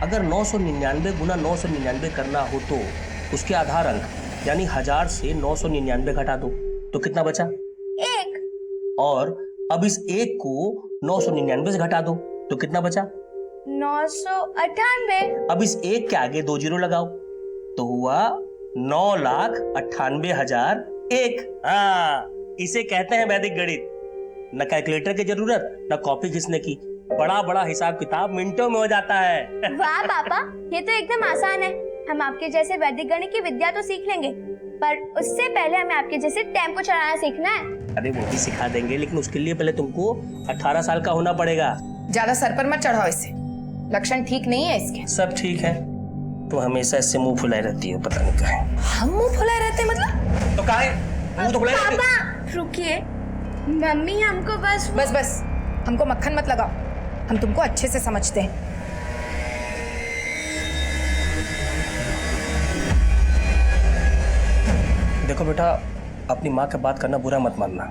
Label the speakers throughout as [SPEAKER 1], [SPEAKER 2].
[SPEAKER 1] अगर 999 गुना 999 करना हो तो उसके आधार अंक यानी 1000 से 999 घटा दो तो कितना बचा?
[SPEAKER 2] 1।
[SPEAKER 1] और अब इस 1 को 999 से घटा दो तो कितना बचा?
[SPEAKER 2] 998।
[SPEAKER 1] अब इस 1 के आगे 2 जीरो लगाओ तो हुआ 9,98,001। हाँ, इसे कहते हैं वैदिक गणित। न कैलकुलेटर की जरूरत न कॉपी घिसने की, बड़ा बड़ा हिसाब किताब मिनटों में हो जाता है।
[SPEAKER 2] वाह पापा, ये तो एकदम आसान है। हम आपके जैसे वैदिक गणित की विद्या तो सीख लेंगे, पर उससे पहले हमें आपके जैसे टेम्पो चलाना सीखना है।
[SPEAKER 1] अरे वो भी सिखा देंगे, लेकिन उसके लिए पहले तुमको 18 साल का होना पड़ेगा।
[SPEAKER 3] ज्यादा सर पर मत चढ़ाओ इससे, लक्षण ठीक नहीं है इसके।
[SPEAKER 1] सब ठीक है, तो हमेशा इससे मुंह फुलाए रहती हो, पता नहीं कहाँ है।
[SPEAKER 3] हम मुंह फुलाए रहते मतलब?
[SPEAKER 1] तो कहाँ है? मुंह तो फुलाए रहती हो।
[SPEAKER 2] पापा रुकिए, मम्मी हमको बस
[SPEAKER 3] बस हमको मक्खन मत लगाओ, हम तुमको अच्छे से समझते हैं।
[SPEAKER 1] देखो बेटा, अपनी माँ की बात करना बुरा मत मानना।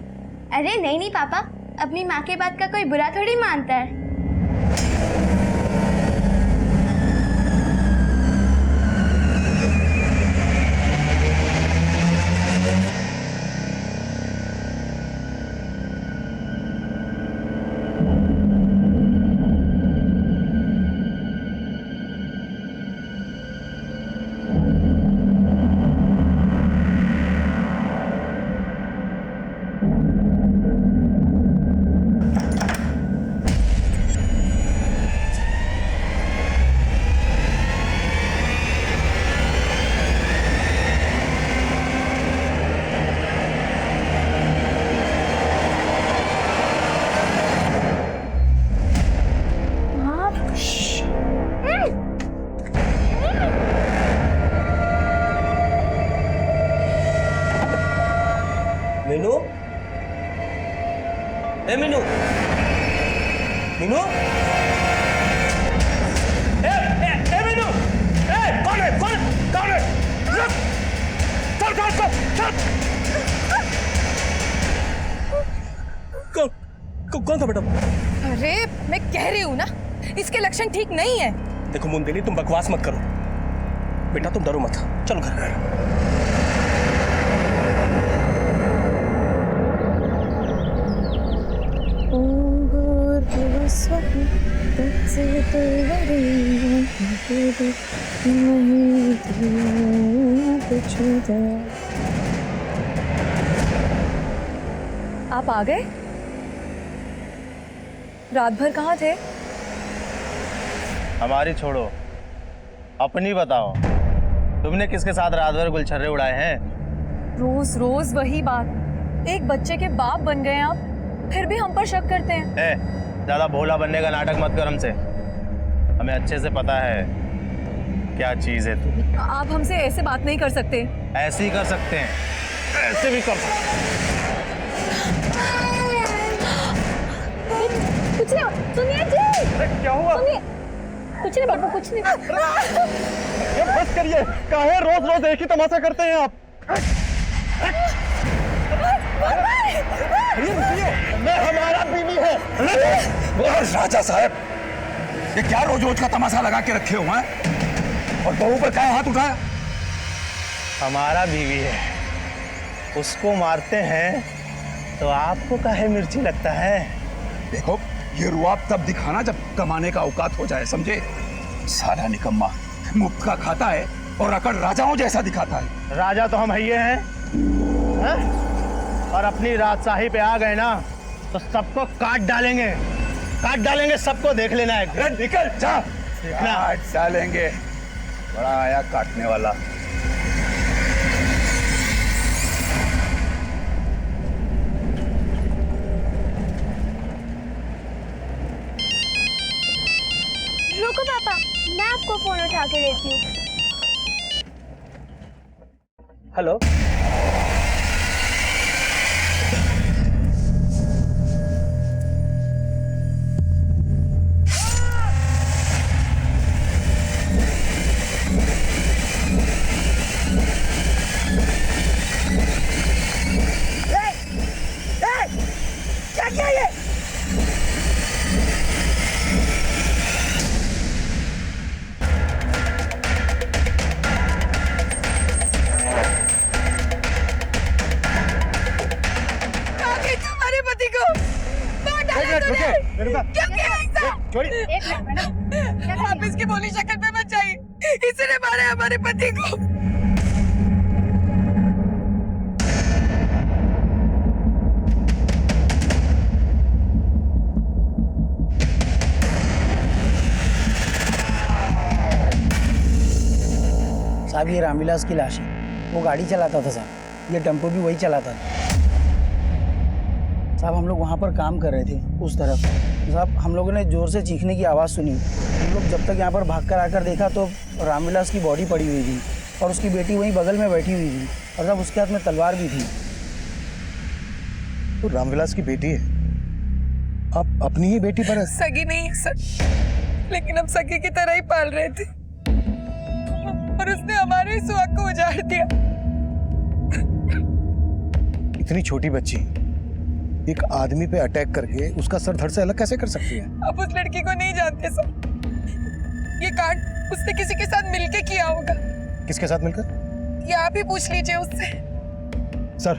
[SPEAKER 2] अरे नहीं पापा, अपनी माँ के बात का कोई बुरा थोड़ी मानता है।
[SPEAKER 1] मीनू, ए मीनू, मीनू, ए मीनू, कौन है? रुक! चल! कौन था बेटा?
[SPEAKER 3] अरे मैं कह रही हूँ ना, इसके लक्षण ठीक नहीं है।
[SPEAKER 1] देखो मुंदेली, तुम बकवास मत करो। बेटा तुम डरो मत, चलो घर।
[SPEAKER 4] आप आ गए? रात भर कहाँ थे?
[SPEAKER 5] हमारी छोड़ो, अपनी बताओ। तुमने किसके साथ रात भर गुलछर्रे उड़ाए हैं?
[SPEAKER 4] रोज रोज वही बात। एक बच्चे के बाप बन गए आप, फिर भी हम पर शक करते हैं।
[SPEAKER 5] ज्यादा भोला बनने का नाटक मत कर हमसे। हमें अच्छे से पता है क्या चीज है तू।
[SPEAKER 4] आप हमसे ऐसे बात नहीं कर सकते।
[SPEAKER 5] ऐसे ही कर सकते हैं, ऐसे भी कर सकते हैं।
[SPEAKER 4] कुछ नहीं, सुनिए जी।
[SPEAKER 5] क्या हुआ?
[SPEAKER 4] सुनिए, कुछ नहीं बाबू, कुछ नहीं।
[SPEAKER 5] बस करिए, काहे रोज रोज एक ही तमाशा करते हैं आप? मैं हमारा बीवी है।
[SPEAKER 6] राजा साहब, ये क्या रोज रोज का तमाशा लगा के रखे हुए हैं? और बहू पर क्या हाथ उठाया?
[SPEAKER 5] हमारा बीवी है, उसको मारते हैं तो आपको काहे मिर्ची लगता है?
[SPEAKER 6] देखो, ये रुआब तब दिखाना जब कमाने का औकात हो जाए, समझे? सारा निकम्मा मुफ्त का खाता है और अकड़ राजाओं जैसा दिखाता है।
[SPEAKER 5] राजा तो हम ही हैं, हैं? और अपनी राजशाही पे आ गए ना तो सबको काट डालेंगे सबको। देख लेना है।
[SPEAKER 6] निकल जा,
[SPEAKER 5] देखना।
[SPEAKER 6] काट डालेंगे। बड़ा आया काटने वाला।
[SPEAKER 2] रुको पापा, मैं आपको फोन उठा के देती हूँ।
[SPEAKER 1] हेलो,
[SPEAKER 3] तूने?
[SPEAKER 5] मेरे साथ
[SPEAKER 3] क्या किया ऐसा?
[SPEAKER 5] छोड़िए।
[SPEAKER 2] एक मिनट मैडम,
[SPEAKER 3] आप इसकी भोली शक्ल पे मत जाइए, इसने मारा हमारे पति को।
[SPEAKER 7] साहब ये रामविलास की लाश है, वो गाड़ी चलाता था साहब, ये टेम्पो भी वही चलाता था साहब। हम लोग वहाँ पर काम कर रहे थे उस तरफ साहब, हम लोगों ने जोर से चीखने की आवाज़ सुनी। हम लोग जब तक यहाँ पर भागकर आकर देखा तो रामविलास की बॉडी पड़ी हुई थी और उसकी बेटी वहीं बगल में बैठी हुई थी और साहब उसके हाथ में तलवार भी थी।
[SPEAKER 5] तो रामविलास की बेटी है, आप अपनी ही बेटी पर
[SPEAKER 3] सगी नहीं है सर, लेकिन हम सगी की तरह ही पाल रहे थे और उसने हमारे सुहाग को उजाड़ दिया।
[SPEAKER 5] इतनी छोटी बच्ची एक आदमी पे अटैक करके उसका सर धड़ से अलग कैसे कर सकती है?
[SPEAKER 3] आप उस लड़की को नहीं जानते सर, ये कांड उसने किसी के साथ मिलके किया होगा।
[SPEAKER 5] किसके साथ मिलकर?
[SPEAKER 3] ये आप ही पूछ लीजिए उससे।
[SPEAKER 5] सर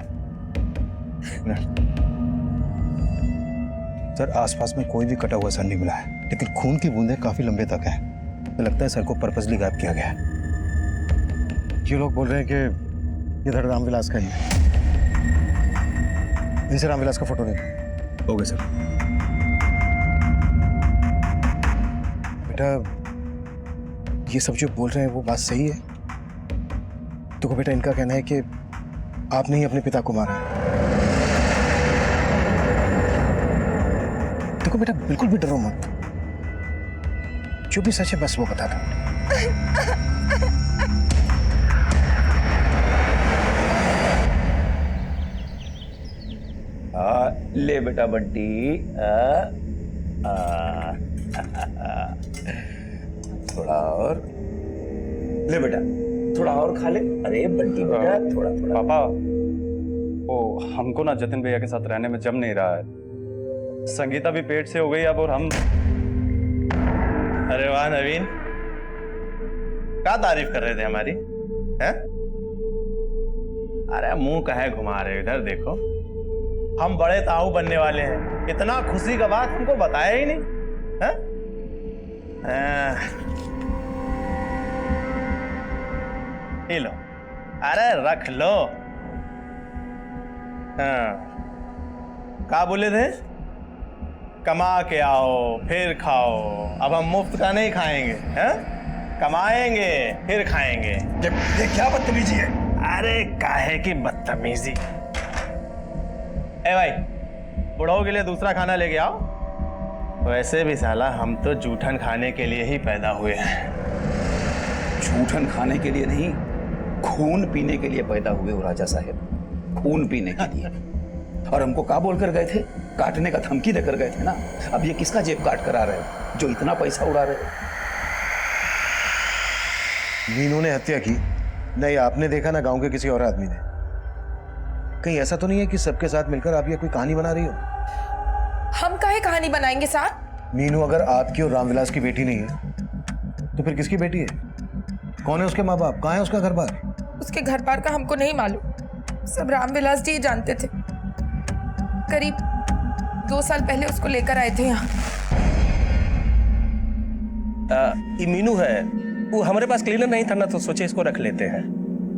[SPEAKER 5] सर आसपास में कोई भी कटा हुआ सर नहीं मिला है, लेकिन खून की बूंदें काफी लंबे तक हैं। तो लगता है सर को पर्पसली गायब किया गया है। ये लोग बोल रहे हैं कि ये धड़ रामविलास का ही है। इनसे रामविलास का फोटो नहीं हो गया सर। बेटा ये सब जो बोल रहे हैं वो बात सही है? देखो बेटा, इनका कहना है कि आपने ही अपने पिता को मारा है। देखो बेटा, बिल्कुल भी डरो मत, जो भी सच है बस वो बता दो।
[SPEAKER 1] ले बेटा बंटी, थोड़ा और ले बेटा, थोड़ा और खा ले। अरे बंटी बेटा थोड़ा थोड़ा।
[SPEAKER 8] पापा, वो हमको ना जतिन भैया के साथ रहने में जम नहीं रहा है। संगीता भी पेट से हो गई अब, और हम।
[SPEAKER 9] अरे वाह नवीन, क्या तारीफ कर रहे थे हमारी? हैं? अरे मुंह कहे घुमा रहे हो, इधर देखो, हम बड़े ताऊ बनने वाले हैं। इतना खुशी का बात हमको बताया ही नहीं है? ये लो, अरे रख लो। हाँ, क्या बोले थे? कमा के आओ फिर खाओ। अब हम मुफ्त का नहीं खाएंगे, हैं? कमाएंगे फिर खाएंगे।
[SPEAKER 6] ये क्या बदतमीजी है?
[SPEAKER 9] अरे काहे की बदतमीजी। ए भाई, बुढ़ाओ के लिए दूसरा खाना लेके आओ। वैसे भी साला हम तो जूठन खाने के लिए ही पैदा हुए हैं।
[SPEAKER 6] जूठन खाने के लिए नहीं, खून पीने के लिए पैदा हुए हो राजा साहब, खून पीने के लिए। और हमको क्या बोलकर गए थे? काटने का धमकी देकर गए थे ना। अब ये किसका जेब काट कर आ रहे हो जो इतना पैसा उड़ा रहे हो?
[SPEAKER 5] मीनू ने हत्या की? नहीं, आपने देखा ना गांव के किसी और आदमी ने? कहीं ऐसा तो नहीं है कि सबके साथ मिलकर आप ये कोई कहानी बना रही हो?
[SPEAKER 3] हम काहे कहानी बनाएंगे साहब?
[SPEAKER 5] मीनू अगर आपकी और रामविलास की बेटी नहीं है तो फिर किसकी बेटी है? कौन है उसके माँ बाप? कहाँ है उसका घर बार?
[SPEAKER 3] उसके घर बार का हमको नहीं मालूम, सब रामविलास जी जानते थे। करीब 2 साल पहले उसको लेकर आए थे यहाँ।
[SPEAKER 1] ये मीनू है, वो हमारे पास क्लीनर नहीं था ना, तो सोचे इसको रख लेते हैं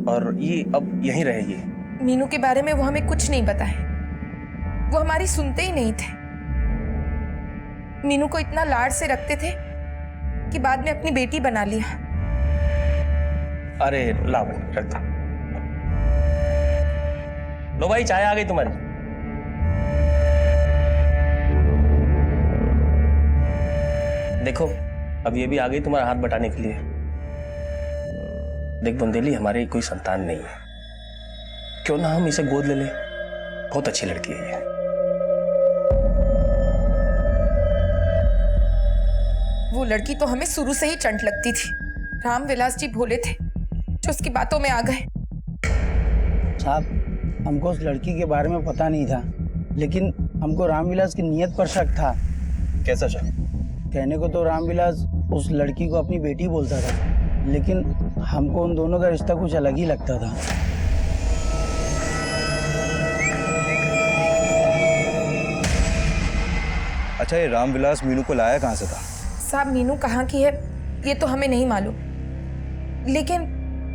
[SPEAKER 1] और ये अब यहीं रहेगी।
[SPEAKER 3] मीनू के बारे में वो हमें कुछ नहीं बताए, वो हमारी सुनते ही नहीं थे। मीनू को इतना लाड से रखते थे कि बाद में अपनी बेटी बना लिया।
[SPEAKER 1] अरे ला भाई, रख दो। लो भाई, चाय आ गई तुम्हारी। देखो अब ये भी आ गई तुम्हारा हाथ बटाने के लिए। देख बुंदेली, हमारी कोई संतान नहीं है, क्यों ना हम इसे गोद ले ले? बहुत अच्छी लड़की है ये।
[SPEAKER 3] वो लड़की तो हमें शुरू से ही चंट लगती थी। रामविलास जी भोले थे जो उसकी बातों में आ गए।
[SPEAKER 7] साहब हमको उस लड़की के बारे में पता नहीं था, लेकिन हमको रामविलास की नीयत पर शक था।
[SPEAKER 9] कैसा शक?
[SPEAKER 7] कहने को तो रामविलास उस लड़की को अपनी बेटी बोलता था, लेकिन हमको उन दोनों का रिश्ता कुछ अलग ही लगता था।
[SPEAKER 5] अच्छा, ये रामविलास मीनू को लाया कहाँ से था?
[SPEAKER 3] साहब, मीनू कहाँ की है ये तो हमें नहीं मालूम, लेकिन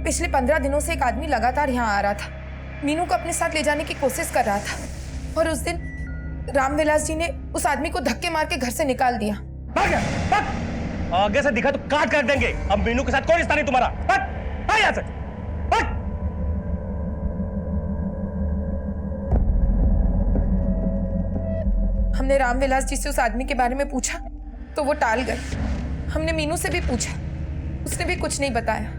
[SPEAKER 3] पिछले 15 दिनों से एक आदमी लगातार यहाँ आ रहा था। मीनू को अपने साथ ले जाने की कोशिश कर रहा था और उस दिन रामविलास जी ने उस आदमी को धक्के मार के घर से निकाल दिया।
[SPEAKER 1] भाग जा, भाग। आगे से दिखा तो काट कर देंगे। अब मीनू के साथ कोई रिश्ता नहीं तुम्हारा। भाग, आ यहाँ से, भाग।
[SPEAKER 3] हमने रामविलास जी से उस आदमी के बारे में पूछा तो वो टाल गए। हमने मीनू से भी पूछा, उसने भी कुछ नहीं बताया।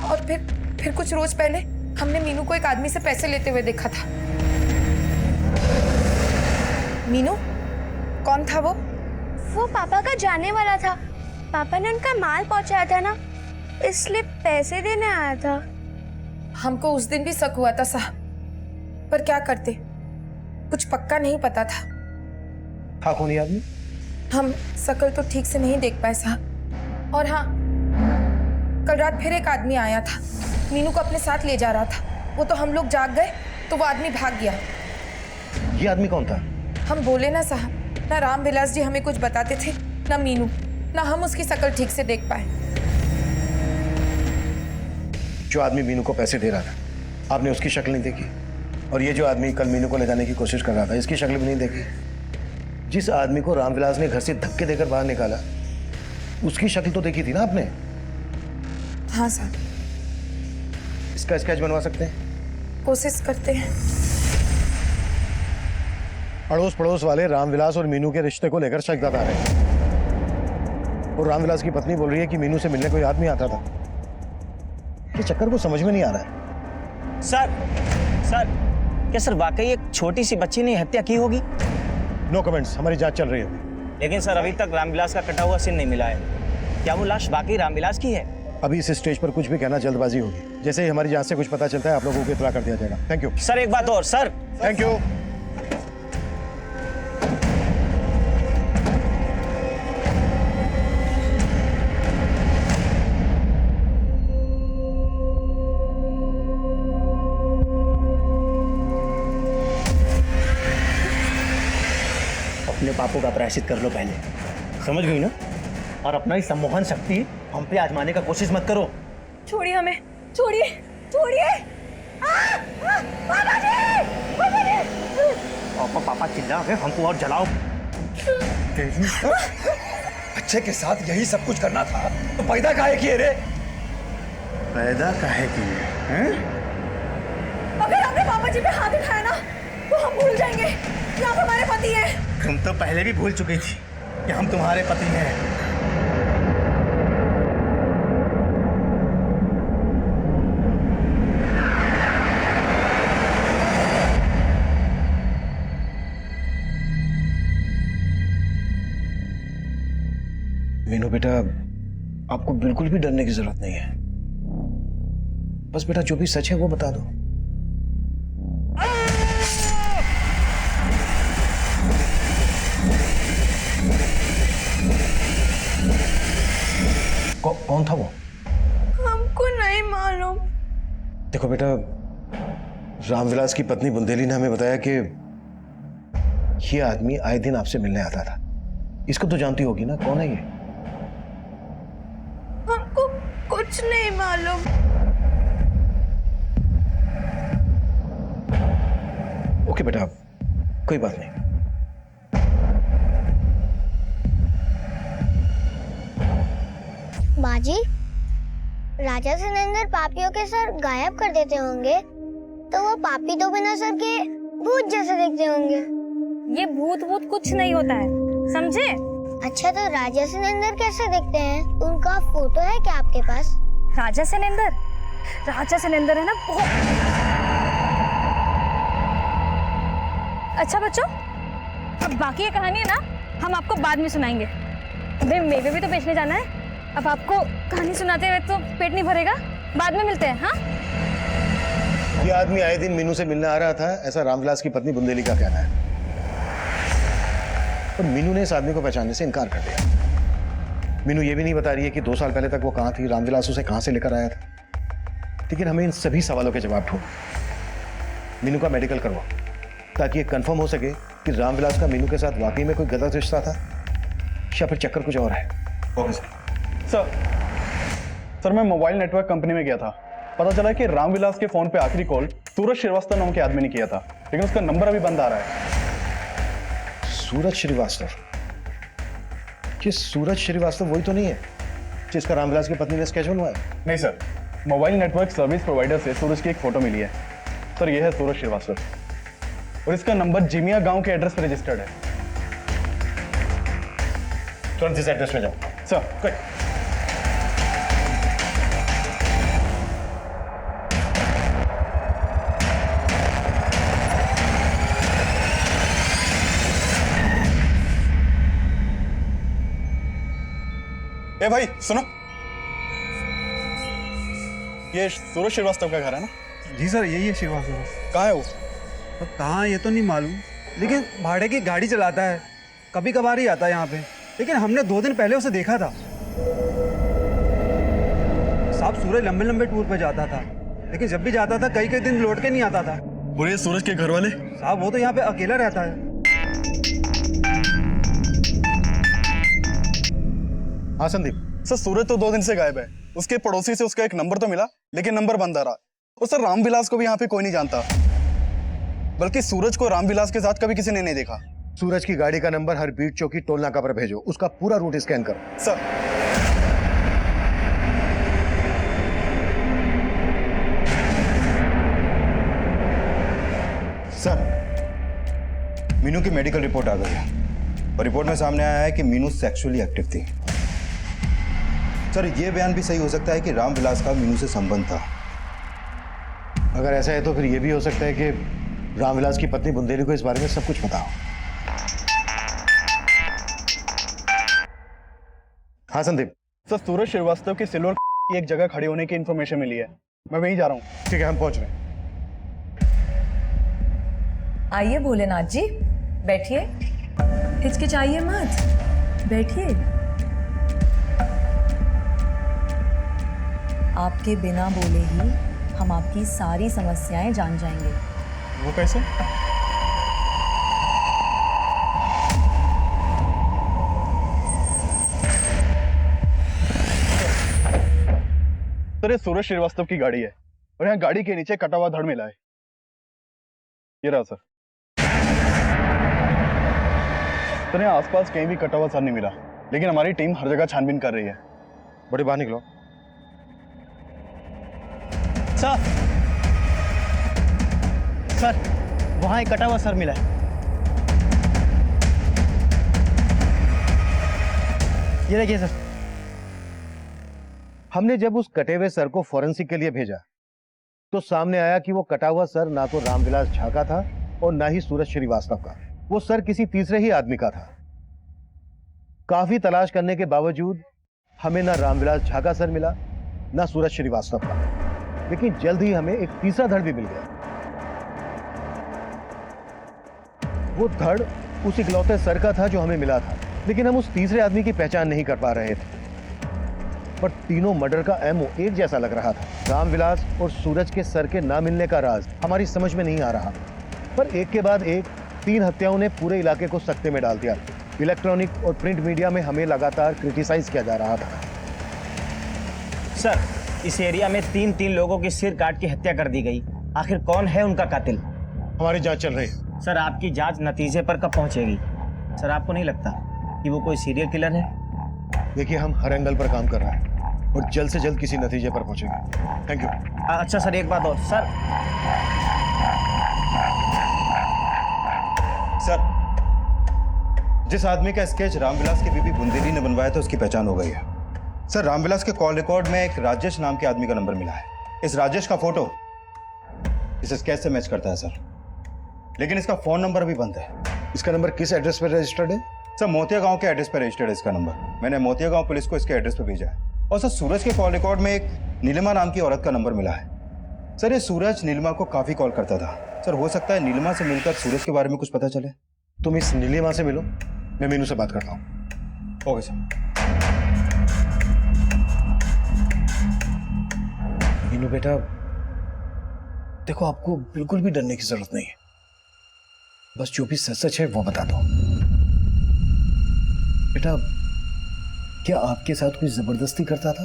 [SPEAKER 3] और फिर कुछ रोज पहले हमने मीनू को एक आदमी से पैसे लेते हुए देखा था। मीनू, कौन था वो?
[SPEAKER 2] वो पापा का जाने वाला था। पापा ने उनका माल पहुंचाया था ना, इसलिए पैसे देने आया था।
[SPEAKER 3] हमको उस दिन भी शक हुआ था साहब, पर क्या करते, कुछ पक्का नहीं पता था।
[SPEAKER 5] था कौन ये आदमी?
[SPEAKER 3] हम शक्ल तो ठीक से नहीं देख पाए साहब। और हाँ, कल रात फिर एक आदमी आया था, मीनू को अपने साथ ले जा रहा था। वो तो हम लोग जाग गए तो वो आदमी भाग गया।
[SPEAKER 5] ये आदमी कौन था?
[SPEAKER 3] हम बोले ना साहब, ना रामविलास जी हमें कुछ बताते थे, ना मीनू, ना हम उसकी शक्ल ठीक से देख पाए।
[SPEAKER 5] जो आदमी मीनू को पैसे दे रहा था, आपने उसकी शक्ल नहीं देखी? और ये जो आदमी कल मीनू को ले जाने की कोशिश कर रहा था, इसकी शक्ल भी नहीं देखी? जिस आदमी को रामविलास ने घर से धक्के देकर बाहर निकाला, उसकी शक्ल तो देखी थी ना आपने?
[SPEAKER 3] हाँ साहब।
[SPEAKER 5] इसका स्केच बनवा सकते हैं?
[SPEAKER 3] कोशिश करते हैं।
[SPEAKER 5] अड़ोस पड़ोस वाले रामविलास और मीनू के रिश्ते को लेकर शक जता रहे हैं। और रामविलास की पत्नी बोल रही है कि मीनू से मिलने कोई आदमी आता था। ये चक्कर को समझ में नहीं आ रहा है।
[SPEAKER 10] सर, क्या सर वाकई एक छोटी सी बच्ची ने हत्या की होगी?
[SPEAKER 5] नो कमेंट्स, हमारी जांच चल रही है अभी।
[SPEAKER 10] लेकिन सर अभी तक रामविलास का कटा हुआ सिर नहीं मिला है। क्या वो लाश वाकई रामविलास की है?
[SPEAKER 5] अभी इस स्टेज पर कुछ भी कहना जल्दबाजी होगी। जैसे ही हमारी जांच से कुछ पता चलता है, आप लोगों को इत्तला कर दिया जाएगा। Thank you
[SPEAKER 10] sir. एक बात और सर।
[SPEAKER 5] Thank you.
[SPEAKER 9] अपने पापों का प्रायश्चित कर लो पहले, समझ गई ना? और अपना ही सम्मोहन शक्ति हम पे आजमाने का कोशिश मत करो।
[SPEAKER 4] छोड़िए हमें, छोड़िए, छोड़िए।
[SPEAKER 9] पापा चिल्ला के हमको और जलाओ।
[SPEAKER 6] बच्चे के साथ यही सब कुछ करना था तो पैदा काहे किए रे?
[SPEAKER 9] पैदा काहे किए हैं?
[SPEAKER 4] अगर आपने पापा जी पे हाथ उठाया ना तो हम भूल जाएंगे कि आप हमारे पति हैं।
[SPEAKER 9] तुम तो पहले भी भूल चुकी थी कि हम तुम्हारे पति हैं।
[SPEAKER 5] मीनू बेटा, आपको बिल्कुल भी डरने की जरूरत नहीं है। बस बेटा, जो भी सच है वो बता दो। कौन था वो?
[SPEAKER 2] हमको नहीं मालूम।
[SPEAKER 5] देखो बेटा, रामविलास की पत्नी बुंदेली ने हमें बताया कि ये आदमी आए दिन आपसे मिलने आता था। इसको तो जानती होगी ना, कौन है ये?
[SPEAKER 2] हमको कुछ नहीं मालूम।
[SPEAKER 5] ओके बेटा, कोई बात नहीं।
[SPEAKER 11] बाजी, राजा सिलेंडर पापियों के सर गायब कर देते होंगे तो वो पापी तो बिना सर के भूत जैसे दिखते होंगे।
[SPEAKER 4] ये भूत कुछ नहीं होता है, समझे?
[SPEAKER 11] अच्छा, तो राजा सिलेंडर कैसे दिखते हैं? उनका फोटो है क्या आपके पास?
[SPEAKER 4] राजा सिलेंडर है ना बहुत। अच्छा बच्चों, अब बाकी ये कहानी है ना हम आपको बाद में सुनाएंगे। अबे मेवे भी तो बेचने जाना है। अब आपको कहानी सुनाते हुए तो पेट नहीं भरेगा, बाद में मिलते हैं। हाँ,
[SPEAKER 5] ये आदमी आए दिन मीनू से मिलने आ रहा था, ऐसा रामविलास की पत्नी बुंदेली का कहना है। पर मीनू ने इस आदमी को पहचानने से इनकार कर दिया। मीनू ये भी नहीं बता रही है कि 2 साल पहले तक वो कहाँ थी, रामविलास उसे कहाँ से लेकर आया था। लेकिन हमें इन सभी सवालों के जवाब ढूंढ। मीनू का मेडिकल करवाओ ताकि ये कंफर्म हो सके कि रामविलास का मीनू के साथ वाकई में कोई गलत रिश्ता था या फिर चक्कर कुछ और है।
[SPEAKER 8] Okay sir. सर मैं मोबाइल नेटवर्क कंपनी में गया था, पता चला कि रामविलास के फोन पे आखिरी कॉल सूरज श्रीवास्तव नाम के आदमी ने किया था, लेकिन उसका नंबर अभी बंद आ रहा है।
[SPEAKER 5] सूरज श्रीवास्तव? ये सूरज श्रीवास्तव वही तो नहीं है जिसका रामविलास की पत्नी ने स्केड्यूल हुआ है?
[SPEAKER 8] नहीं sir, mobile network service provider से सूरज की एक फोटो मिली है सर, यह है सूरज श्रीवास्तव और इसका नंबर जिमिया गांव के एड्रेस पर रजिस्टर्ड है।
[SPEAKER 5] तुरंत इस एड्रेस में जाओ
[SPEAKER 8] सर। गुड।
[SPEAKER 12] ए भाई सुनो, ये सूरज श्रीवास्तव का घर है ना?
[SPEAKER 7] जी सर, यही है श्रीवास्तव।
[SPEAKER 12] कहाँ है वो?
[SPEAKER 7] अब कहाँ ये तो नहीं मालूम, लेकिन भाड़े की गाड़ी चलाता है, कभी कभार ही आता है यहाँ पे। लेकिन हमने 2 दिन पहले उसे देखा था। साहब सूरज लंबे लंबे टूर पे जाता था, लेकिन जब भी जाता था कई दिन लौट के नहीं आता था।
[SPEAKER 12] और ये सूरज के घर वाले?
[SPEAKER 7] साहब वो तो यहाँ पे अकेला रहता है।
[SPEAKER 5] हाँ संदीप।
[SPEAKER 12] सर सूरज तो 2 दिन से गायब है। उसके पड़ोसी से उसका एक नंबर तो मिला, लेकिन नंबर बंद आ रहा। और सर रामविलास को भी यहाँ पे कोई नहीं जानता, बल्कि सूरज को रामविलास के साथ कभी किसी ने नहीं देखा।
[SPEAKER 5] सूरज की गाड़ी का नंबर हर बीट चौकी टोल नाका पर भेजो, उसका पूरा रूट स्कैन करो।
[SPEAKER 12] सर।
[SPEAKER 13] सर मीनू की मेडिकल रिपोर्ट आ गई है और रिपोर्ट में सामने आया है कि मीनू सेक्सुअली एक्टिव थी। सर यह बयान भी सही हो सकता है कि रामविलास का मीनू से संबंध था।
[SPEAKER 5] अगर ऐसा है तो फिर यह भी हो सकता है कि रामविलास की पत्नी बुंदेली को इस बारे में सब कुछ पता हो। हाँ संदीप।
[SPEAKER 8] सर सूरज श्रीवास्तव की सिल्वर की एक जगह खड़ी होने की इंफॉर्मेशन मिली है, मैं वहीं जा रहा हूँ।
[SPEAKER 5] ठीक है, हम पहुंच रहे हैं।
[SPEAKER 14] आइए भोलेनाथ जी, बैठिए, हिचकिचाइए मत, बैठिए। आपके बिना बोले ही हम आपकी सारी समस्याएं जान जाएंगे।
[SPEAKER 8] वो कैसे? सर ये सूरज श्रीवास्तव की गाड़ी है और यहाँ गाड़ी के नीचे कटा हुआ धड़ मिला है। ये रहा सर। सर यहाँ आसपास कहीं भी कटा हुआ सर नहीं मिला, लेकिन हमारी टीम हर जगह छानबीन कर रही है।
[SPEAKER 5] बड़ी बाहर निकलो।
[SPEAKER 10] सर वहां एक कटा हुआ सर मिला है। ये देखिए सर।
[SPEAKER 5] हमने जब उस कटे हुए सर को फॉरेंसिक के लिए भेजा तो सामने आया कि वो कटा हुआ सर ना तो रामविलास झा का था और ना ही सूरज श्रीवास्तव का। वो सर किसी तीसरे ही आदमी का था। काफी तलाश करने के बावजूद हमें ना रामविलास झा का सर मिला ना सूरज श्रीवास्तव का, लेकिन जल्द ही हमें एक तीसरा धड़ भी मिल गया। वो धड़ उस इकलौते सर का था जो हमें मिला था, लेकिन हम उस तीसरे आदमी की पहचान नहीं कर पा रहे थे। पर तीनों मर्डर का एमओ एक जैसा लग रहा था। रामविलास और सूरज के सर के ना मिलने का राज हमारी समझ में नहीं आ रहा, पर एक के बाद एक 3 हत्याओं ने पूरे इलाके को सकते में डाल दिया। इलेक्ट्रॉनिक और प्रिंट मीडिया में हमें लगातार क्रिटिसाइज किया जा रहा था।
[SPEAKER 10] सर इस एरिया में 3 लोगों की सिर काट के हत्या कर दी गई। आखिर कौन है उनका कातिल?
[SPEAKER 5] हमारी जांच चल रही है।
[SPEAKER 10] सर आपकी जांच नतीजे पर कब पहुंचेगी? सर आपको नहीं लगता कि वो कोई सीरियल किलर है?
[SPEAKER 5] देखिए हम हर एंगल पर काम कर रहे हैं और जल्द से जल्द किसी नतीजे पर पहुंचेंगे। Thank you.
[SPEAKER 10] अच्छा सर एक बात और।
[SPEAKER 13] सर जिस आदमी का स्केच रामविलास की बीबी बुंदेली ने बनवाया था उसकी पहचान हो गई है। सर रामविलास के कॉल रिकॉर्ड में एक राजेश नाम के आदमी का नंबर मिला है। इस राजेश का फोटो इस स्केच से मैच करता है सर, लेकिन इसका फोन नंबर अभी बंद है।
[SPEAKER 5] इसका नंबर किस एड्रेस पर रजिस्टर्ड है?
[SPEAKER 13] सर मोतिया गांव के एड्रेस पर रजिस्टर्ड है इसका नंबर। मैंने मोतिया गांव पुलिस को इसके एड्रेस पर भेजा है। और सर सूरज के कॉल रिकॉर्ड में एक नीलिमा नाम की औरत का नंबर मिला है। सर ये सूरज नीलिमा को काफी कॉल करता था। सर हो सकता है नीलिमा से मिलकर सूरज के बारे में कुछ पता चले।
[SPEAKER 5] तुम इस नीलिमा से मिलो, मैं मीनू से बात करता हूँ।
[SPEAKER 13] Okay sir.
[SPEAKER 5] मीनू बेटा देखो, आपको बिल्कुल भी डरने की जरूरत नहीं है। बस जो भी सच सच है वो बता दो। बेटा, क्या आपके साथ कोई जबरदस्ती करता था?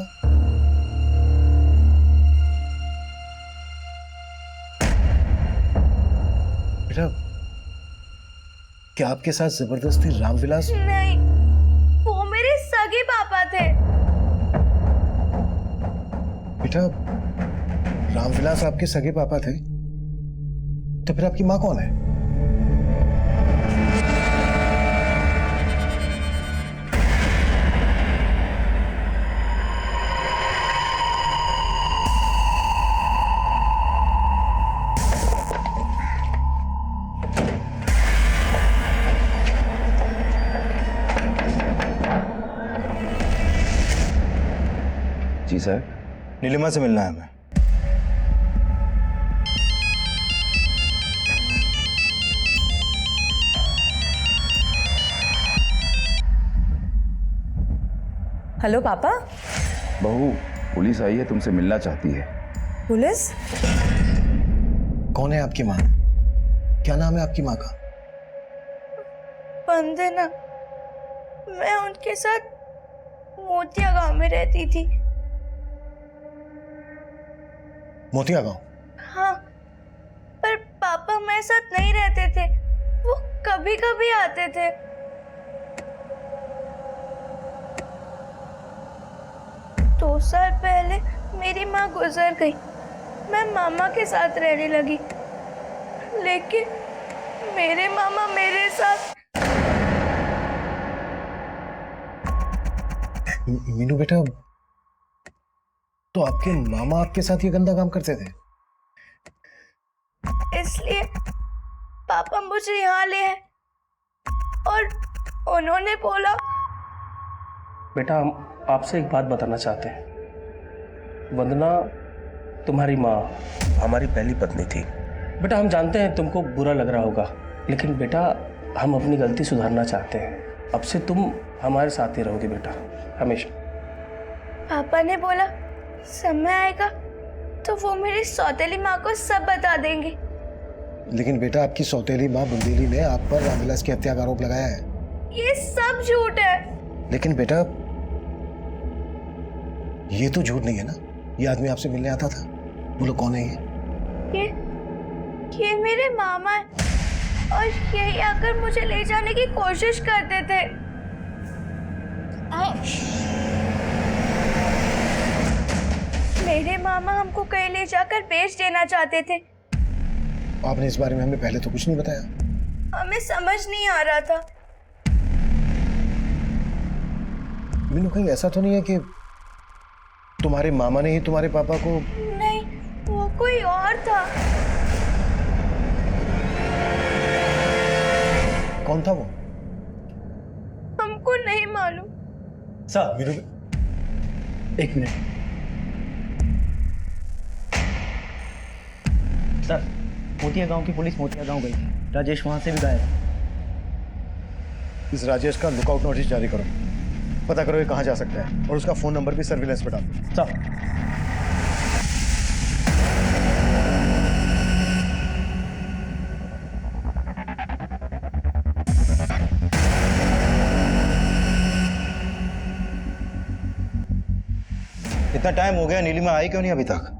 [SPEAKER 5] बेटा, क्या आपके साथ जबरदस्ती रामविलास?
[SPEAKER 2] नहीं, वो मेरे सगे पापा थे।
[SPEAKER 5] बेटा, रामविलास आपके सगे पापा थे, तो फिर आपकी माँ कौन है?
[SPEAKER 6] जी सर।
[SPEAKER 13] नीलिमा से मिलना है हमें।
[SPEAKER 14] हेलो पापा।
[SPEAKER 6] बहू, पुलिस आई है, तुमसे मिलना चाहती है।
[SPEAKER 14] पुलिस?
[SPEAKER 5] कौन है आपकी माँ? क्या नाम है आपकी माँ का?
[SPEAKER 2] वंदना। मैं उनके साथ मोतिया गांव में रहती थी।
[SPEAKER 5] मोतिया गांव?
[SPEAKER 2] हाँ, पर पापा हमारे साथ नहीं रहते थे, वो कभी कभी आते थे। दो साल पहले मेरी माँ गुजर गई, मैं मामा के साथ रहने लगी, लेकिन मेरे मामा मेरे साथ।
[SPEAKER 5] मीनू बेटा, तो आपके मामा आपके साथ ये गंदा काम करते थे?
[SPEAKER 2] इसलिए पापा मुझे यहाँ ले आए और उन्होंने बोला।
[SPEAKER 1] बेटा, हम आपसे एक बात बताना चाहते हैं। वंदना तुम्हारी माँ हमारी पहली पत्नी थी। बेटा, हम जानते हैं तुमको बुरा लग रहा होगा, लेकिन बेटा हम अपनी गलती सुधारना चाहते हैं। अब से तुम हमारे साथ ही रहोगे बेटा, हमेशा।
[SPEAKER 2] पापा ने बोला समय आएगा तो वो मेरी सौतेली माँ को सब बता देंगी।
[SPEAKER 5] लेकिन बेटा, आपकी सौतेली माँ बुंदेली ने आप पर रामविलास की हत्या का आरोप लगाया है।
[SPEAKER 2] ये सब झूठ है।
[SPEAKER 5] लेकिन बेटा, ये तो झूठ नहीं है ना? ये आदमी आपसे मिलने आता था। बोलो कौन है ये?
[SPEAKER 2] ये मेरे मामा है और यही आकर मुझे ले जाने की कोशिश करते थे। मेरे मामा हमको कहीं ले जाकर बेच देना चाहते थे।
[SPEAKER 5] आपने इस बारे में हमें पहले तो कुछ नहीं बताया।
[SPEAKER 2] हमें समझ नहीं आ रहा था।
[SPEAKER 5] मीनू, कहीं ऐसा तो नहीं है कि तुम्हारे मामा ने ही तुम्हारे पापा को?
[SPEAKER 2] नहीं, वो कोई और था।
[SPEAKER 5] कौन था वो?
[SPEAKER 2] हमको नहीं मालूम।
[SPEAKER 5] सर, मीनू,
[SPEAKER 7] एक मिनट सर। मोतिया गांव की पुलिस मोतिया गांव गई, राजेश वहां से भी गायब।
[SPEAKER 5] इस राजेश का लुकआउट नोटिस जारी करो, पता करो ये कहाँ जा सकता है, और उसका फोन नंबर भी सर्विलेंस पे डालो।
[SPEAKER 7] सर।
[SPEAKER 13] इतना टाइम हो गया, नीलिमा आई क्यों नहीं अभी तक?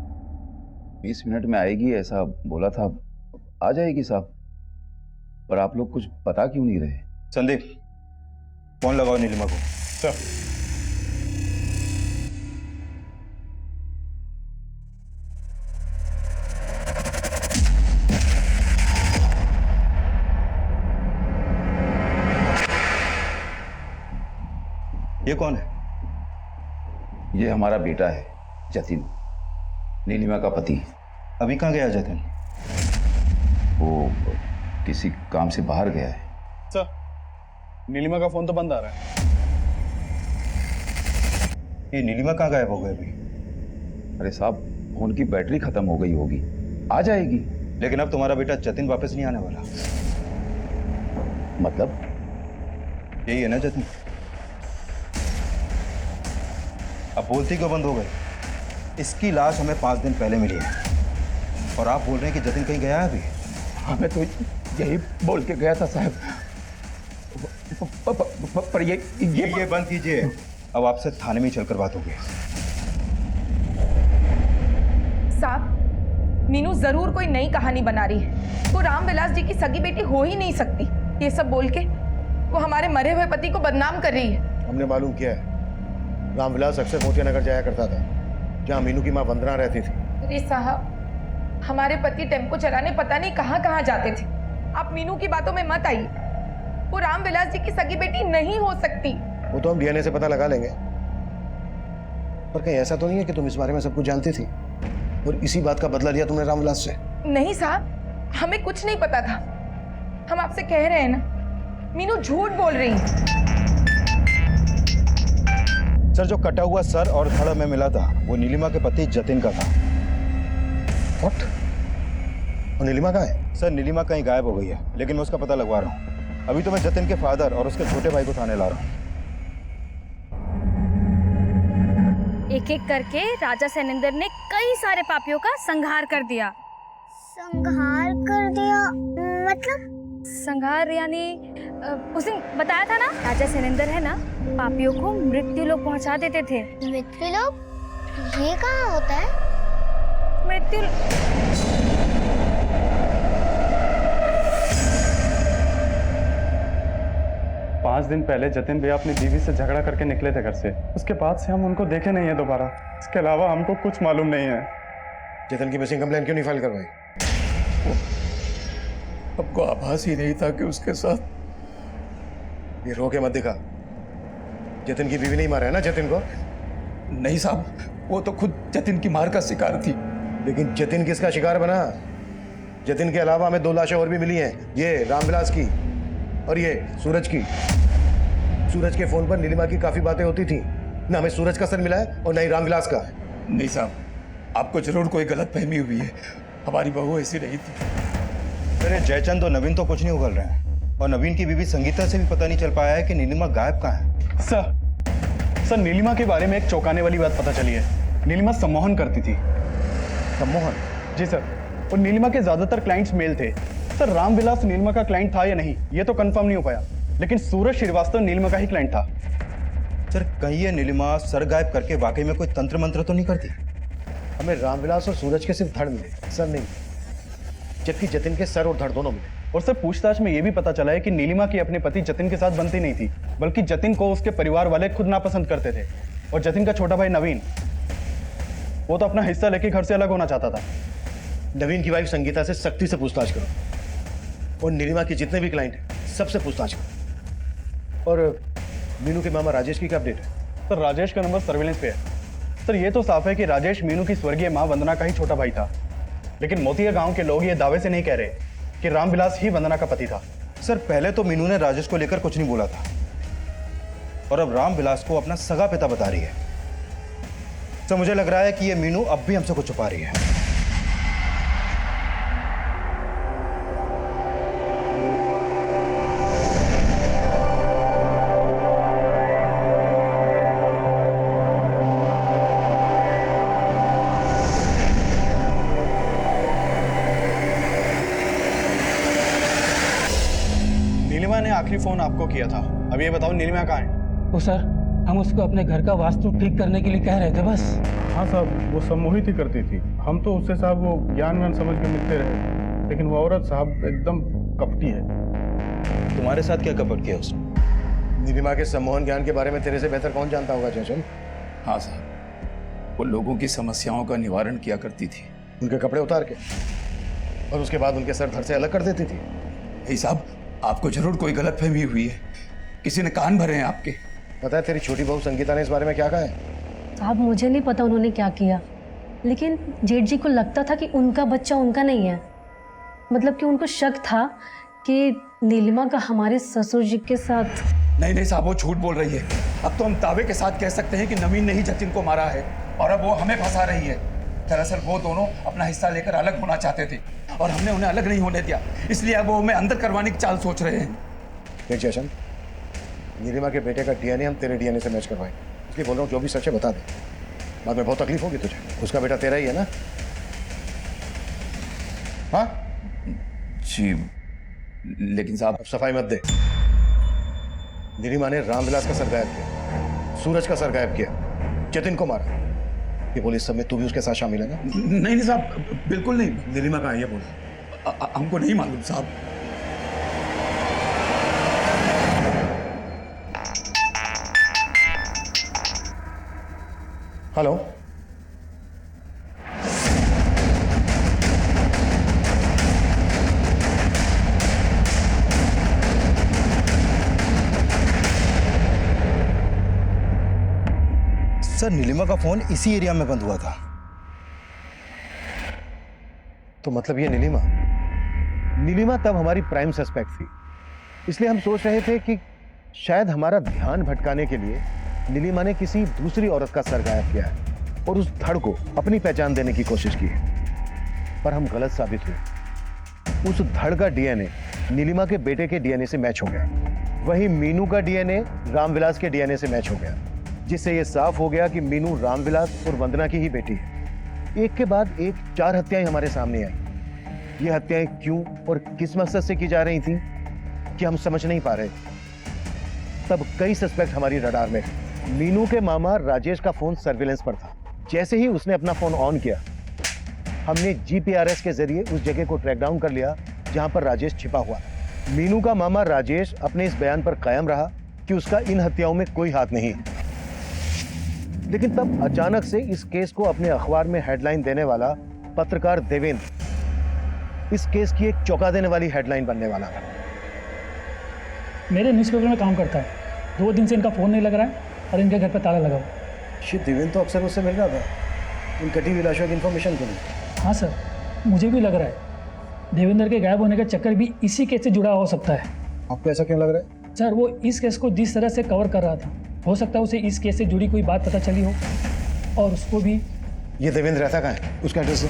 [SPEAKER 6] 20 मिनट में आएगी ऐसा बोला था। आ जाएगी साहब, पर आप लोग कुछ बता क्यों नहीं रहे?
[SPEAKER 13] संदीप, फोन लगाओ नीलिमा को।
[SPEAKER 12] सर।
[SPEAKER 13] ये कौन है?
[SPEAKER 6] ये हमारा बेटा है जतिन, नीलिमा का पति।
[SPEAKER 13] अभी कहाँ गया जतिन?
[SPEAKER 6] वो किसी काम से बाहर गया है।
[SPEAKER 12] सर, नीलिमा का फोन तो बंद आ रहा है।
[SPEAKER 13] ये नीलिमा कहाँ गायब हो गए अभी?
[SPEAKER 6] अरे साहब, फोन की बैटरी खत्म हो गई होगी, आ जाएगी।
[SPEAKER 13] लेकिन अब तुम्हारा बेटा जतिन वापस नहीं आने वाला।
[SPEAKER 6] मतलब?
[SPEAKER 13] यही है ना जतिन? अब बोलती क्यों बंद हो गई? इसकी लाश हमें 5 दिन पहले मिली है और आप बोल रहे हैं कि जतिन कहीं गया है अभी?
[SPEAKER 6] हमें तो यही बोल के गया था साहब। पर
[SPEAKER 13] ये बंद कीजिए। अब आपसे थाने में चलकर बात होगी।
[SPEAKER 3] साहब, मीनू जरूर कोई नई कहानी बना रही है। वो रामविलास जी की सगी बेटी हो ही नहीं सकती। ये सब बोल के वो हमारे मरे हुए पति को बदनाम कर रही है।
[SPEAKER 5] हमने मालूम किया है, रामविलास अक्सर मोतियानगर जाया करता था, जहाँ मीनू की माँ वंदना रहती थी।
[SPEAKER 3] अरे साहब, हमारे पति टेम्पो चलाने पता नहीं कहाँ कहाँ जाते थे। आप मीनू की बातों में मत आइए। वो रामविलास जी की सगी बेटी नहीं हो सकती।
[SPEAKER 5] वो तो हम डीएनए से पता लगा लेंगे, पर कहीं ऐसा तो नहीं है कि तुम इस बारे में सब कुछ जानती थी और इसी बात का बदला लिया तुमने रामविलास से?
[SPEAKER 3] नहीं साहब, हमें कुछ नहीं पता था। हम आपसे कह रहे हैं ना, मीनू झूठ बोल रही है।
[SPEAKER 13] सर, जो कटा हुआ सर और धड़ में मिला था वो नीलिमा के पति जतिन का था।
[SPEAKER 5] What? और नीलिमा कहाँ है?
[SPEAKER 13] सर, नीलिमा कहीं गायब हो गई है, लेकिन मैं उसका पता लगवा रहा हूँ। अभी तो मैं जतिन के फादर और उसके छोटे भाई को थाने ला रहा हूँ।
[SPEAKER 4] एक एक करके राजा सैनेंद्र ने कई सारे पापियों का संहार कर दिया।
[SPEAKER 11] संहार कर दिया मतलब?
[SPEAKER 4] संहार यानी उस दिन बताया था ना, राजा सैनेंद्र है ना, पापियों को मृत्यु लोक पहुंचा देते थे।
[SPEAKER 11] मृत्यु लोक? ये कहाँ होता है?
[SPEAKER 4] मृत्यु
[SPEAKER 8] 5 दिन पहले जतिन भैया अपनी बीवी से झगड़ा करके निकले थे घर से। उसके बाद से हम उनको देखे नहीं है दोबारा। इसके अलावा हमको कुछ मालूम नहीं है।
[SPEAKER 5] जतिन की मिसिंग कंप्लेंट क्यों नहीं फाइल करवाई?
[SPEAKER 6] आपको आभास ही नहीं था कि उसके साथ।
[SPEAKER 5] ये रो के मत दिखा। जतिन की बीवी नहीं मारा है ना जतिन को?
[SPEAKER 6] नहीं साहब, वो तो खुद जतिन की मार का शिकार थी।
[SPEAKER 5] लेकिन जतिन किसका शिकार बना? जतिन के अलावा हमें 2 लाशें और भी मिली हैं, ये रामविलास की और ये सूरज की। सूरज के फोन पर नीलिमा की काफी बातें होती थी। ना हमें सूरज का सर मिला है और ना ही रामविलास का।
[SPEAKER 6] नहीं साहब, आपको जरूर कोई गलतफहमी हुई है। हमारी बहू ऐसी नहीं थी।
[SPEAKER 13] अरे जयचंद और नवीन तो कुछ नहीं उगल रहे हैं, और नवीन की बीवी संगीता से भी पता नहीं चल पाया है कि नीलिमा गायब कहाँ है।
[SPEAKER 8] सर, नीलिमा के बारे में एक चौंकाने वाली बात पता चली है। नीलिमा सम्मोहन करती थी।
[SPEAKER 5] सम्मोहन?
[SPEAKER 8] जी सर, और नीलिमा के ज्यादातर क्लाइंट्स मेल थे। सर, रामविलास नीलिमा का क्लाइंट था या नहीं ये तो कंफर्म नहीं हो पाया, लेकिन सूरज श्रीवास्तव नीलिमा का ही क्लाइंट था।
[SPEAKER 13] सर, कहीं ये नीलिमा सर गायब करके वाकई में कोई तंत्र मंत्र तो नहीं करती?
[SPEAKER 5] हमें रामविलास और सूरज के सिर्फ धड़ मिले, सर नहीं, जबकि जतिन के सर और धड़ दोनों मिले।
[SPEAKER 8] और सर, पूछताछ में यह भी पता चला है कि नीलिमा की अपने पति जतिन के साथ बनती नहीं थी, बल्कि जतिन को उसके परिवार वाले खुद नापसंद करते थे। और जतिन का छोटा भाई नवीन, वो तो अपना हिस्सा लेके घर से अलग होना चाहता था।
[SPEAKER 5] नवीन की वाइफ संगीता से सख्ती से पूछताछ करो, और नीलिमा के जितने भी क्लाइंट हैं सबसे पूछताछ करो। और मीनू के मामा राजेश की क्या अपडेट है?
[SPEAKER 8] सर, राजेश का नंबर सर्विलेंस पे है। सर, ये तो साफ है कि राजेश मीनू की स्वर्गीय मां वंदना का ही छोटा भाई था, लेकिन मोतिया गांव के लोग ये दावे से नहीं कह रहे कि रामविलास ही वंदना का पति था।
[SPEAKER 13] सर, पहले तो मीनू ने राजेश को लेकर कुछ नहीं बोला था, और अब रामविलास को अपना सगा पिता बता रही है। सर, मुझे लग रहा है कि ये मीनू अब भी हमसे कुछ छुपा रही है।
[SPEAKER 8] नीलिमा ने आखिरी फोन आपको किया था। अब ये बताओ, नीलिमा कहाँ है?
[SPEAKER 7] तो सर, हम उसको अपने घर का वास्तु ठीक करने के लिए कह रहे थे बस।
[SPEAKER 8] हाँ साहब, वो सम्मोहित ही करती थी। हम तो उससे साहब वो ज्ञान व्यान समझ के मिलते रहे, लेकिन वो औरत साहब एकदम कपटी है।
[SPEAKER 13] तुम्हारे साथ क्या कपट किया उसने?
[SPEAKER 5] नीलिमा के सम्मोहन ज्ञान के बारे में तेरे से बेहतर कौन जानता होगा जयचंद?
[SPEAKER 6] हाँ साहब, वो लोगों की समस्याओं का निवारण किया करती थी।
[SPEAKER 5] उनके कपड़े उतार के, और उसके बाद उनके सर धड़ से अलग कर देती थी।
[SPEAKER 6] नहीं साहब, आपको जरूर कोई गलतफहमी हुई है। किसी ने कान भरे हैं आपके।
[SPEAKER 5] पता है तेरी छोटी बहू संगीता ने इस बारे में क्या कहा है?
[SPEAKER 15] साहब, मुझे नहीं पता उन्होंने क्या किया, लेकिन जेठ जी को लगता था कि उनका बच्चा उनका नहीं है। मतलब कि उनको शक था कि नीलिमा का हमारे ससुर जी के साथ।
[SPEAKER 6] नहीं साहब, वो झूठ बोल रही है। अब तो हम दावे के साथ कह सकते हैं कि नवीन ने ही जतिन को मारा है, और अब वो हमें फंसा रही है। दरअसल वो दोनों अपना हिस्सा लेकर अलग होना चाहते थे, और हमने उन्हें अलग नहीं होने दिया, इसलिए अब वो हमें अंदर करवाने की चाल सोच रहे हैं।
[SPEAKER 5] देख जयचंद, नीलिमा के बेटे का डीएनए हम तेरे डीएनए से मैच करवाएं, इसलिए बोल रहा हूँ जो भी सच है बता दे। बाद में बहुत तकलीफ होगी तुझे। उसका बेटा तेरा ही है ना?
[SPEAKER 6] हाँ जी, लेकिन साहब
[SPEAKER 5] अब सफाई मत दे। नीलिमा ने रामविलास का सर गायब किया, सूरज का सर गायब किया, जतिन को मारा। ये बोल, इस सब में तू भी उसके साथ शामिल है ना?
[SPEAKER 6] नहीं साहब, बिल्कुल नहीं।
[SPEAKER 5] नीलिमा कहाँ है ये बोल।
[SPEAKER 6] हमको नहीं मालूम साहब।
[SPEAKER 5] हेलो,
[SPEAKER 13] सर नीलिमा का फोन इसी एरिया में बंद हुआ था।
[SPEAKER 5] तो मतलब ये नीलिमा तब हमारी प्राइम सस्पेक्ट थी, इसलिए हम सोच रहे थे कि शायद हमारा ध्यान भटकाने के लिए नीलिमा ने किसी दूसरी औरत का सर गायब किया है और उस धड़ को अपनी पहचान देने की कोशिश की है, पर हम गलत साबित हुए। उस धड़ का डीएनए नीलिमा के बेटे के डीएनए से मैच हो गया, वही मीनू का डीएनए रामविलास के डीएनए से मैच हो गया, जिससे यह साफ हो गया कि मीनू रामविलास और वंदना की ही बेटी है। एक के बाद एक 4 हत्याएं हमारे सामने आई। ये हत्याएं क्यों और किस मकसद से की जा रही थी कि हम समझ नहीं पा रहे। तब कई सस्पेक्ट हमारी रडार में। मीनू के मामा राजेश का फोन सर्विलेंस पर था। जैसे ही उसने अपना फोन ऑन किया, हमने जीपीआरएस के जरिए उस जगह को ट्रैक डाउन कर लिया जहां पर राजेश छिपा हुआ। मीनू का मामा राजेश अपने इस बयान पर कायम रहा कि उसका इन हत्याओं में कोई हाथ नहीं है। लेकिन तब अचानक से इस केस को अपने अखबार में हेडलाइन देने वाला पत्रकार देवेंद्र इस केस की एक चौंका देने वाली हेडलाइन बनने वाला था।
[SPEAKER 7] मेरे न्यूज़पेपर में काम करता है, 2 दिन से इनका फ़ोन नहीं लग रहा है और इनके घर पर ताला लगा हुआ।
[SPEAKER 5] श्री देवेंद्र तो अक्सर मुझसे मिल रहा था इन कटी हुई लाशों की इन्फॉर्मेशन के लिए।
[SPEAKER 7] हाँ सर, मुझे भी लग रहा है देवेंद्र के गायब होने का चक्कर भी इसी केस से जुड़ा हो सकता है।
[SPEAKER 5] आपको ऐसा क्यों लग रहा है?
[SPEAKER 7] सर, वो इस केस को जिस तरह से कवर कर रहा था, हो सकता है उसे इस केस से जुड़ी कोई बात पता चली हो और उसको भी।
[SPEAKER 5] ये देवेंद्र रहता कहाँ है? उसका एड्रेस दो।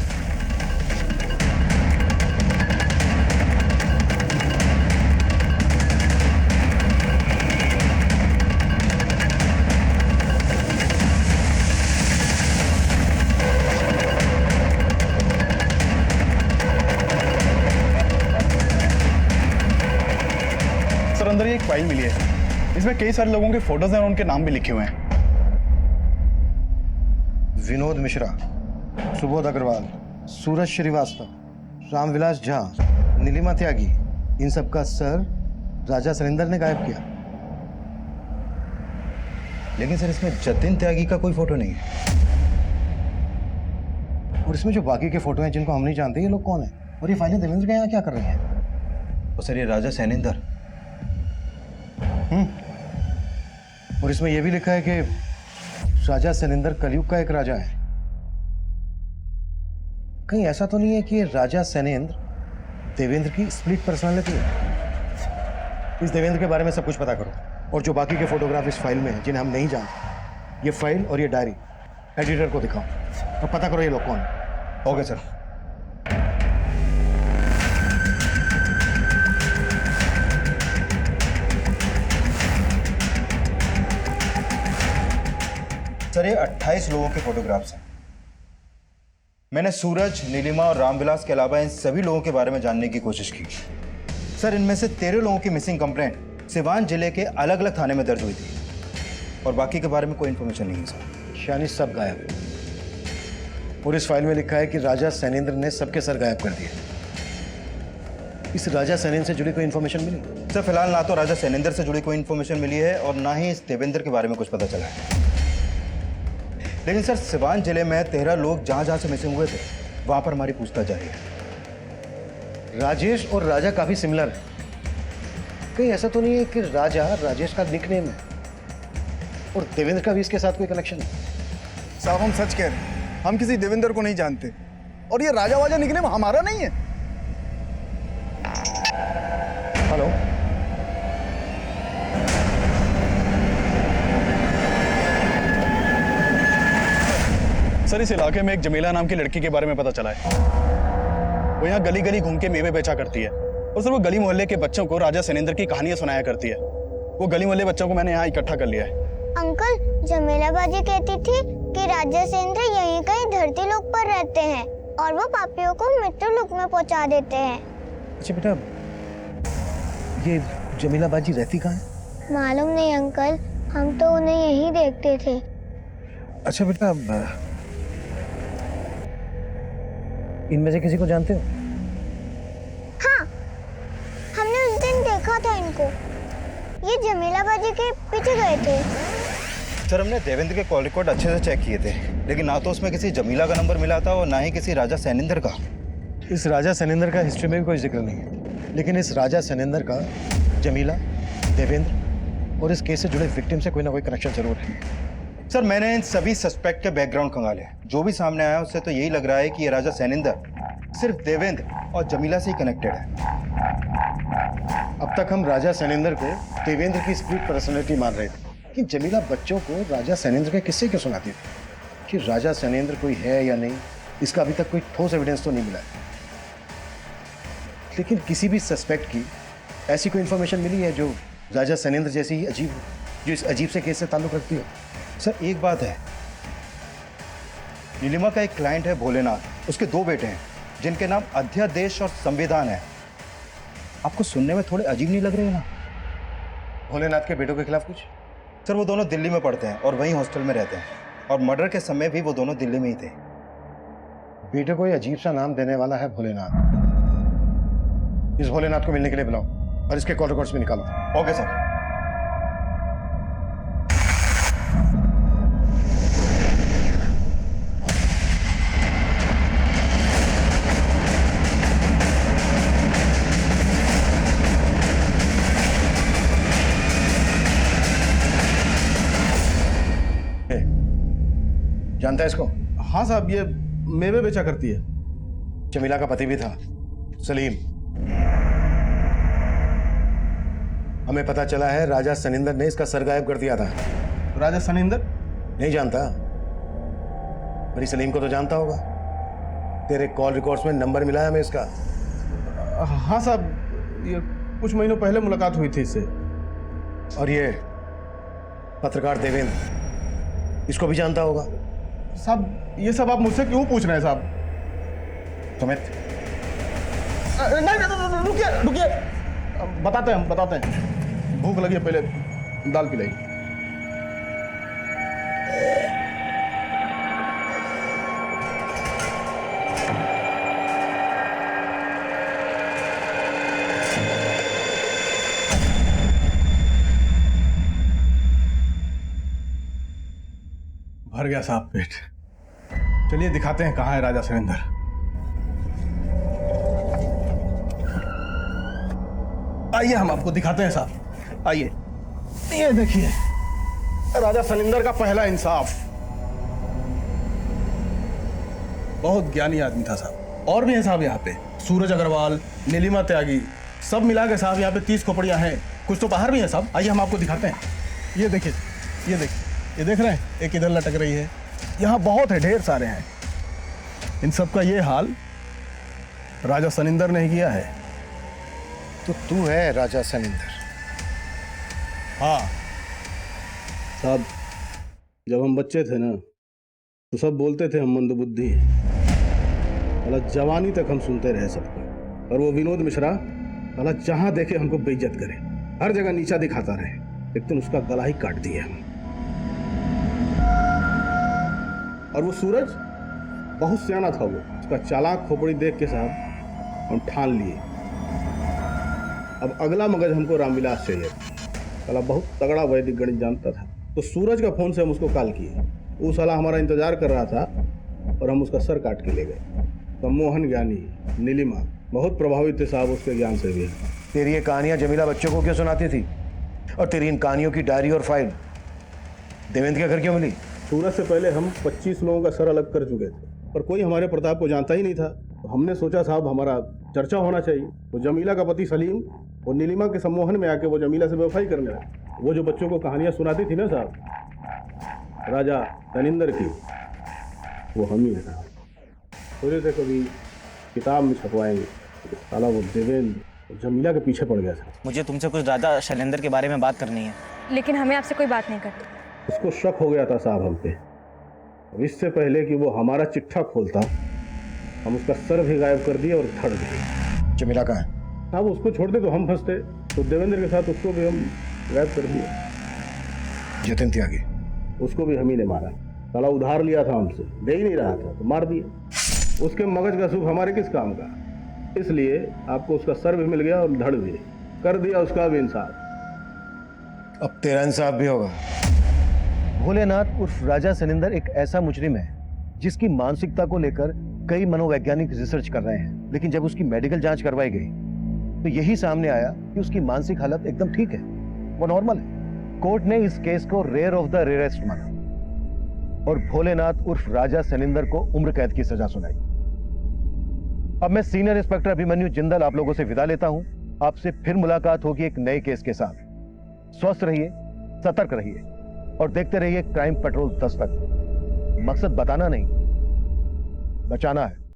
[SPEAKER 8] सर अंदर ये एक फाइल मिली है, इसमें कई सारे लोगों के फोटोज हैं और उनके नाम भी लिखे हुए हैं।
[SPEAKER 5] विनोद मिश्रा, सुबोध अग्रवाल, सूरज श्रीवास्तव, रामविलास झा, नीलिमा त्यागी, इन सब का सर राजा सरिंदर ने गायब किया।
[SPEAKER 13] लेकिन सर इसमें जतिन त्यागी का कोई फोटो नहीं है।
[SPEAKER 5] और इसमें जो बाकी के फोटो हैं जिनको हम नहीं जानते, ये लोग कौन हैं? और ये फाइलें देवेंद्र के यहाँ क्या कर रही हैं?
[SPEAKER 13] तो सर ये राजा सैनिंदर।
[SPEAKER 5] और इसमें यह भी लिखा है कि राजा सैनिंदर कलयुग का एक राजा है। कहीं ऐसा तो नहीं है कि ये राजा सैनिंद्र देवेंद्र की स्प्लिट पर्सनालिटी है? इस देवेंद्र के बारे में सब कुछ पता करो और जो बाकी के फोटोग्राफ इस फाइल में हैं जिन्हें हम नहीं जानते, ये फाइल और ये डायरी एडिटर को दिखाओ और पता करो ये लोग कौन है।
[SPEAKER 13] Okay sir. सर ये 28 लोगों के फोटोग्राफ्स हैं। मैंने सूरज, नीलिमा और रामविलास के अलावा इन सभी लोगों के बारे में जानने की कोशिश की। सर इनमें से 13 लोगों की मिसिंग कंप्लेंट सिवान जिले के अलग अलग थाने में दर्ज हुई थी और बाकी के बारे में कोई इन्फॉर्मेशन नहीं है सर।
[SPEAKER 5] यानी सब गायब। और इस फाइल में लिखा है कि राजा सैनिंद्र ने सबके सर गायब कर दिए। इस राजा सैनिंद्र से जुड़ी कोई इन्फॉर्मेशन मिली?
[SPEAKER 13] सर फिलहाल ना तो राजा सैनिंदर से जुड़ी कोई इन्फॉर्मेशन मिली है और ना ही इस देवेंद्र के बारे में कुछ पता चला है। लेकिन सर सिवान जिले में 13 लोग जहां जहां से मिसिंग हुए थे वहां पर हमारी पूछताछ जारी है।
[SPEAKER 5] राजेश और राजा काफी सिमिलर है। कहीं ऐसा तो नहीं है कि राजा राजेश का निकनेम है और देवेंद्र का भी इसके साथ कोई कनेक्शन है?
[SPEAKER 12] साहब हम सच कह रहे हैं, हम किसी देवेंद्र को नहीं जानते और ये राजा वाजा निकनेम हमारा नहीं है।
[SPEAKER 5] हेलो,
[SPEAKER 8] सर इस इलाके में एक जमीला नाम की लड़की के बारे में पता चला है। वो यहाँ गली गली घूम के मेवे बेचा करती है और सर वो गली मोहल्ले के बच्चों को राजा सैनिंदर की कहानियां सुनाया करती है। वो गली मोहल्ले बच्चों को मैंने यहाँ इकट्ठा कर लिया है।
[SPEAKER 11] अंकल, जमीला बाजी कहती थी कि राजा सैनिंदर यहीं कहीं धरती लोक पर रहते हैं और वो पापियों को मृत्यु लोक में पहुंचा देते हैं।
[SPEAKER 5] अच्छा बेटा, ये जमीला बाजी रहती कहाँ है?
[SPEAKER 11] मालूम नहीं अंकल, हम तो उन्हें यहीं देखते थे।
[SPEAKER 5] अच्छा बेटा, इनमें से किसी को जानते हो?
[SPEAKER 11] हाँ, हमने उस दिन देखा था इनको। ये जमीला बाजी के पीछे गए थे।
[SPEAKER 13] सर हमने देवेंद्र के कॉल रिकॉर्ड अच्छे से चेक किए थे, लेकिन ना तो उसमें किसी जमीला का नंबर मिला था और ना ही किसी राजा सैनिंदर का।
[SPEAKER 5] इस राजा सैनिंदर का हिस्ट्री में भी कोई जिक्र नहीं है, लेकिन इस राजा सैनिंदर का जमीला, देवेंद्र और इस केस से जुड़े विक्टिम से कोई ना कोई कनेक्शन जरूर है।
[SPEAKER 13] सर मैंने इन सभी सस्पेक्ट के बैकग्राउंड खंगाले, जो भी सामने आया उससे तो यही लग रहा है कि ये राजा सैनिंदर सिर्फ देवेंद्र और जमीला से ही कनेक्टेड है।
[SPEAKER 5] अब तक हम राजा सैनिंदर को देवेंद्र की स्प्लिट पर्सनैलिटी मान रहे थे, लेकिन जमीला बच्चों को राजा सैनिंदर के किस्से क्यों सुनाती थी? कि राजा सैनिंदर कोई है या नहीं, इसका अभी तक कोई ठोस एविडेंस तो नहीं मिला है। लेकिन किसी भी सस्पेक्ट की ऐसी कोई इंफॉर्मेशन मिली है जो राजा सैनिंदर जैसी ही अजीब हो, जो इस अजीब से केस से ताल्लुक रखती हो?
[SPEAKER 13] सर एक बात है, नीलिमा का एक क्लाइंट है भोलेनाथ, उसके 2 बेटे हैं जिनके नाम अध्यादेश और संविधान है। आपको सुनने में थोड़े अजीब नहीं लग रहे हैं ना?
[SPEAKER 5] भोलेनाथ के बेटों के खिलाफ कुछ?
[SPEAKER 13] सर वो दोनों दिल्ली में पढ़ते हैं और वहीं हॉस्टल में रहते हैं, और मर्डर के समय भी वो दोनों दिल्ली में ही थे।
[SPEAKER 5] बेटे को ये अजीब सा नाम देने वाला है भोलेनाथ। इस भोलेनाथ को मिलने के लिए बुलाओ और इसके कॉल रिकॉर्ड्स भी निकालो।
[SPEAKER 13] Okay sir.
[SPEAKER 5] जानता है इसको?
[SPEAKER 9] हाँ साहब, ये मेवे बेचा करती है।
[SPEAKER 5] जमीला का पति भी था, सलीम। हमें पता चला है राजा सनिंदर ने इसका सर गायब कर दिया था।
[SPEAKER 9] राजा सनिंदर?
[SPEAKER 5] नहीं जानता, पर सलीम को तो जानता होगा। तेरे कॉल रिकॉर्ड्स में नंबर मिला है हमें इसका।
[SPEAKER 9] हाँ साहब, ये कुछ महीनों पहले मुलाकात हुई थी इससे।
[SPEAKER 5] और ये पत्रकार देवेंद्र, इसको भी जानता होगा।
[SPEAKER 9] साहब ये सब आप मुझसे क्यों पूछ रहे हैं साहब?
[SPEAKER 5] सुमित,
[SPEAKER 9] नहीं, रुकिए, बताते हैं। भूख लगी है, पहले दाल पिलाइए। भर गया साहब पेट। चलिए दिखाते हैं कहाँ है राजा सैनिंदर। आइए हम आपको दिखाते हैं साहब, आइए। ये देखिए राजा सैनिंदर का पहला इंसाफ। बहुत ज्ञानी आदमी था साहब। और भी हैं साहब यहाँ पे, सूरज अग्रवाल, नीलिमा त्यागी, सब मिला के साहब यहाँ पे 30 खोपड़ियाँ हैं। कुछ तो बाहर भी हैं साहब, आइए हम आपको दिखाते हैं। ये देखिए, ये देख रहे हैं, एक इधर लटक रही है। यहाँ बहुत है, ढेर सारे हैं। इन सब का ये हाल राजा सनिंदर ने ही किया है।
[SPEAKER 5] तो तू है राजा सनिंदर?
[SPEAKER 9] हाँ साहब, जब हम बच्चे थे ना तो सब बोलते थे हम मंदबुद्धि हैं। साला जवानी तक हम सुनते रहे सबको। और वो विनोद मिश्रा साला जहाँ देखे हमको बेइज्जत करे, हर जगह नीचा दिखाता रहे। एक दिन उसका गला ही काट दिया। और वो सूरज बहुत सियाना था, वो उसका चालाक खोपड़ी देख के साहब हम ठान लिए अब अगला मगज हमको रामविलास चाहिए। साला बहुत तगड़ा वैदिक गणित जानता था। तो सूरज का फोन से हम उसको कॉल किए। वो साला हमारा इंतजार कर रहा था और हम उसका सर काट के ले गए। सम्मोहन ज्ञानी, नीलिमा बहुत प्रभावित थे साहब उसके ज्ञान से भी।
[SPEAKER 5] तेरी ये कहानियां जमीला बच्चों को क्यों सुनाती थी? और तेरी इन कहानियों की डायरी और फाइल देवेंद्र के घर क्यों मिली?
[SPEAKER 9] सूरज से पहले हम 25 लोगों का सर अलग कर चुके थे, पर कोई हमारे प्रताप को जानता ही नहीं था। तो हमने सोचा साहब हमारा चर्चा होना चाहिए। तो जमीला का पति सलीम और नीलिमा के सम्मोहन में आके वो जमीला से बेवफाई करने लगे। वो जो बच्चों को कहानियां सुनाती थी ना साहब राजा सनिंदर की, वो हम ही है। सोचे थे कभी किताब में छपवाएंगे, साला वो देवेंद्र जमीला के पीछे पड़ गया था।
[SPEAKER 10] मुझे तुमसे कुछ राजा शैलेंद्र के बारे में बात करनी है।
[SPEAKER 4] लेकिन हमें आपसे कोई बात नहीं करनी।
[SPEAKER 9] उसको शक हो गया था साहब हम पे। इससे पहले कि वो हमारा चिट्ठा खोलता, हम उसका सर भी गायब कर दिए और धड़ गए।
[SPEAKER 5] जमीला कहाँ है?
[SPEAKER 9] साहब उसको छोड़ दे तो हम फंसते।
[SPEAKER 16] तो देवेंद्र के साथ उसको भी हम गायब कर दिए।
[SPEAKER 5] जतिन त्यागी,
[SPEAKER 16] उसको भी हम ही ने मारा। साला उधार लिया था हमसे, दे ही नहीं रहा था तो मार दिया। उसके मगज का सुख हमारे किस काम का, इसलिए आपको उसका सर भी मिल गया और धड़ भी, कर दिया उसका भी इंसाफ।
[SPEAKER 5] अब तेरा इंसाफ भी होगा। भोलेनाथ उर्फ राजा सनिंदर एक ऐसा मुजरिम है जिसकी मानसिकता को लेकर कई मनोवैज्ञानिक रिसर्च कर रहे हैं, लेकिन जब उसकी मेडिकल जांच करवाई गई तो यही सामने आया कि उसकी मानसिक हालत एकदम ठीक है, वो नॉर्मल है। कोर्ट ने इस केस को रेयर ऑफ द रेयरेस्ट माना और भोलेनाथ उर्फ राजा सनिंदर को उम्र कैद की सजा सुनाई। अब मैं सीनियर इंस्पेक्टर अभिमन्यु जिंदल आप लोगों से विदा लेता हूं। आपसे फिर मुलाकात होगी एक नए केस के साथ। स्वस्थ रहिए, सतर्क रहिए और देखते रहिए क्राइम पेट्रोल 10 तक। मकसद बताना नहीं, बचाना है।